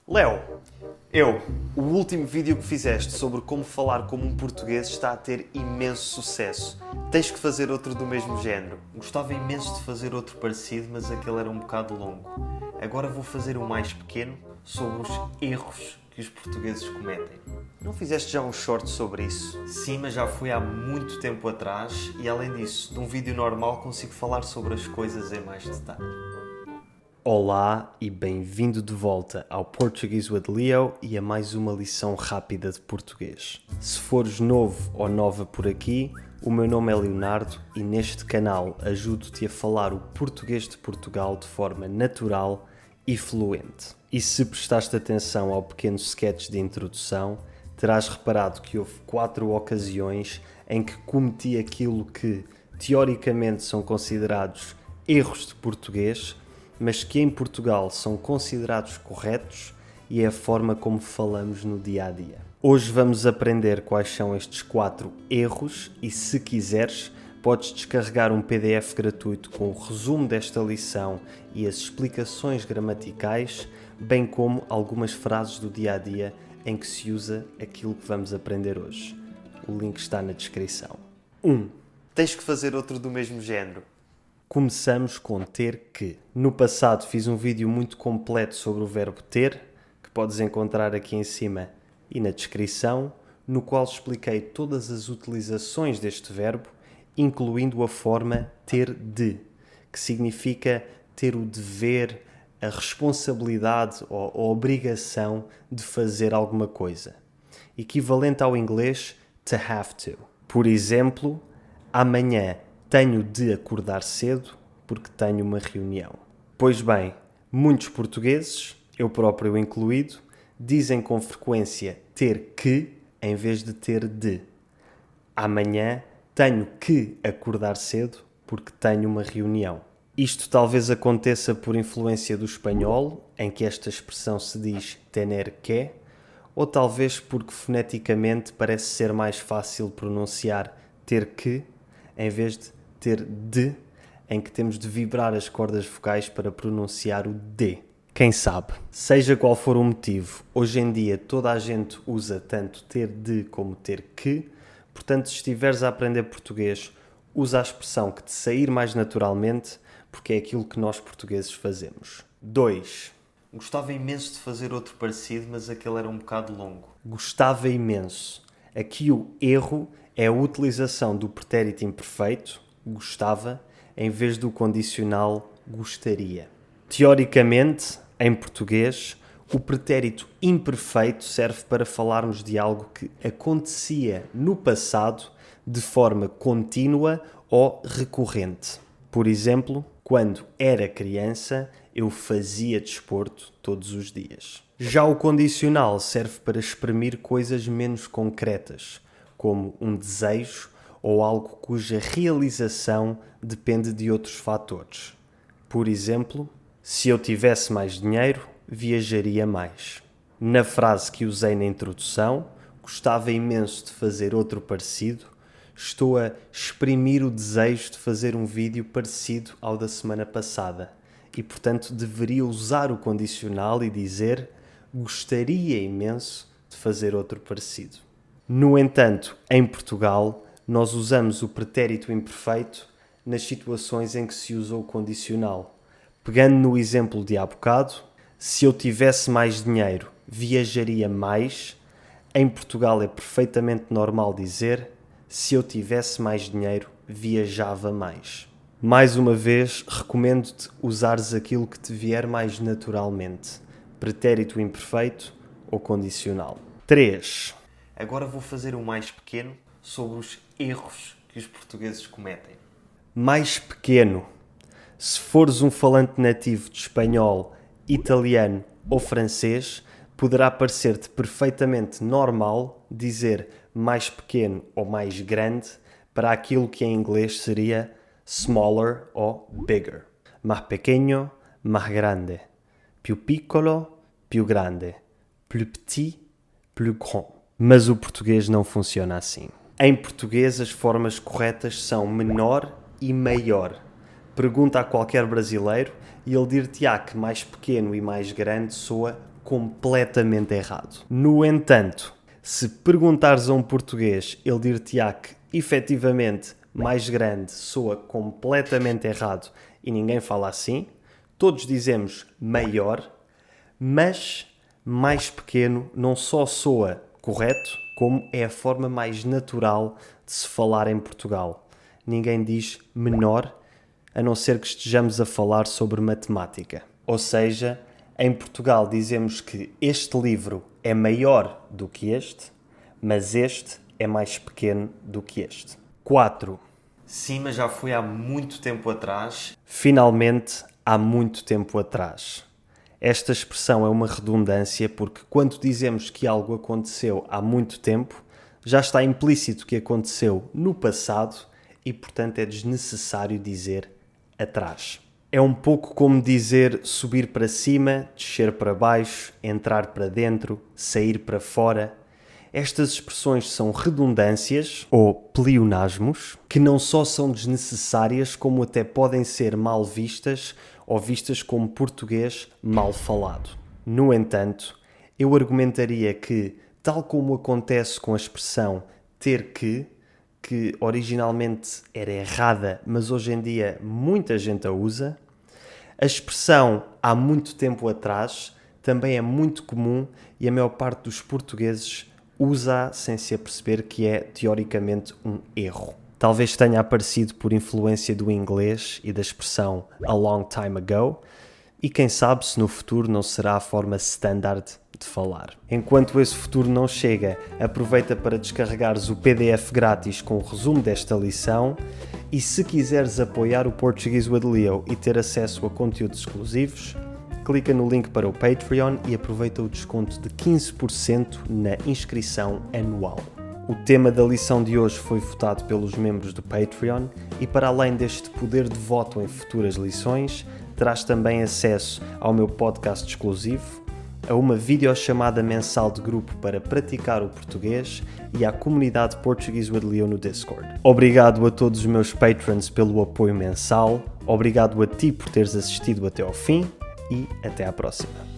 Léo, o último vídeo que fizeste sobre como falar como um português está a ter imenso sucesso. Tens que fazer outro do mesmo género. Gostava imenso de fazer outro parecido, mas aquele era um bocado longo. Agora vou fazer um mais pequeno sobre os erros que os portugueses cometem. Não fizeste já um short sobre isso? Sim, mas já foi há muito tempo atrás e, além disso, num vídeo normal consigo falar sobre as coisas em mais detalhe. Olá e bem-vindo de volta ao Portuguese with Leo e a mais uma lição rápida de português. Se fores novo ou nova por aqui, o meu nome é Leonardo e neste canal ajudo-te a falar o português de Portugal de forma natural e fluente. E se prestaste atenção ao pequeno sketch de introdução, terás reparado que houve 4 ocasiões em que cometi aquilo que teoricamente são considerados erros de português, mas que em Portugal são considerados corretos e é a forma como falamos no dia-a-dia. Hoje vamos aprender quais são estes 4 erros e, se quiseres, podes descarregar um PDF gratuito com o resumo desta lição e as explicações gramaticais, bem como algumas frases do dia-a-dia em que se usa aquilo que vamos aprender hoje. O link está na descrição. 1. Tens que fazer outro do mesmo género. Começamos com ter que. No passado fiz um vídeo muito completo sobre o verbo ter, que podes encontrar aqui em cima e na descrição, no qual expliquei todas as utilizações deste verbo, incluindo a forma ter de, que significa ter o dever, a responsabilidade ou a obrigação de fazer alguma coisa. Equivalente ao inglês to have to. Por exemplo, amanhã tenho de acordar cedo porque tenho uma reunião. Pois bem, muitos portugueses, eu próprio incluído, dizem com frequência ter que em vez de ter de. Amanhã tenho que acordar cedo porque tenho uma reunião. Isto talvez aconteça por influência do espanhol, em que esta expressão se diz tener que, ou talvez porque foneticamente parece ser mais fácil pronunciar ter que em vez de ter de, em que temos de vibrar as cordas vocais para pronunciar o D. Quem sabe? Seja qual for o motivo, hoje em dia toda a gente usa tanto ter de como ter que, portanto, se estiveres a aprender português, usa a expressão que te sair mais naturalmente, porque é aquilo que nós portugueses fazemos. 2. Gostava imenso de fazer outro parecido, mas aquele era um bocado longo. Gostava imenso. Aqui o erro é a utilização do pretérito imperfeito, gostava, em vez do condicional gostaria. Teoricamente, em português, o pretérito imperfeito serve para falarmos de algo que acontecia no passado de forma contínua ou recorrente. Por exemplo, quando era criança, eu fazia desporto todos os dias. Já o condicional serve para exprimir coisas menos concretas, como um desejo ou algo cuja realização depende de outros fatores. Por exemplo, se eu tivesse mais dinheiro, viajaria mais. Na frase que usei na introdução, gostava imenso de fazer outro parecido, estou a exprimir o desejo de fazer um vídeo parecido ao da semana passada e, portanto, deveria usar o condicional e dizer gostaria imenso de fazer outro parecido. No entanto, em Portugal, nós usamos o pretérito imperfeito nas situações em que se usa o condicional. Pegando no exemplo de há bocado, se eu tivesse mais dinheiro, viajaria mais. Em Portugal é perfeitamente normal dizer se eu tivesse mais dinheiro, viajava mais. Mais uma vez, recomendo-te usares aquilo que te vier mais naturalmente. Pretérito imperfeito ou condicional. 3. Agora vou fazer um mais pequeno sobre os erros que os portugueses cometem. Mais pequeno. Se fores um falante nativo de espanhol, italiano ou francês, poderá parecer-te perfeitamente normal dizer mais pequeno ou mais grande para aquilo que em inglês seria smaller ou bigger. Mais pequeño, más grande. Più piccolo, più grande. Plus petit, plus grand. Mas o português não funciona assim. Em português, as formas corretas são menor e maior. Pergunta a qualquer brasileiro e ele dir-te-á que mais pequeno e mais grande soa completamente errado. No entanto, se perguntares a um português, ele dir-te-á que, efetivamente, mais grande soa completamente errado e ninguém fala assim. Todos dizemos maior, mas mais pequeno não só soa correto, como é a forma mais natural de se falar em Portugal. Ninguém diz menor, a não ser que estejamos a falar sobre matemática. Ou seja, em Portugal dizemos que este livro é maior do que este, mas este é mais pequeno do que este. 4. Sim, mas já foi há muito tempo atrás. Finalmente, há muito tempo atrás. Esta expressão é uma redundância porque quando dizemos que algo aconteceu há muito tempo, já está implícito que aconteceu no passado e, portanto, é desnecessário dizer atrás. É um pouco como dizer subir para cima, descer para baixo, entrar para dentro, sair para fora. Estas expressões são redundâncias ou pleonasmos que não só são desnecessárias como até podem ser mal vistas ou vistas como português mal falado. No entanto, eu argumentaria que, tal como acontece com a expressão ter que originalmente era errada, mas hoje em dia muita gente a usa, a expressão há muito tempo atrás também é muito comum e a maior parte dos portugueses usa sem se aperceber que é teoricamente um erro. Talvez tenha aparecido por influência do inglês e da expressão a long time ago, e quem sabe se no futuro não será a forma standard de falar. Enquanto esse futuro não chega, aproveita para descarregares o PDF grátis com o resumo desta lição e se quiseres apoiar o Portuguese with Leo e ter acesso a conteúdos exclusivos, clica no link para o Patreon e aproveita o desconto de 15% na inscrição anual. O tema da lição de hoje foi votado pelos membros do Patreon e, para além deste poder de voto em futuras lições, terás também acesso ao meu podcast exclusivo, a uma videochamada mensal de grupo para praticar o português e à comunidade Portuguese with Leo no Discord. Obrigado a todos os meus patrons pelo apoio mensal, obrigado a ti por teres assistido até ao fim e até à próxima.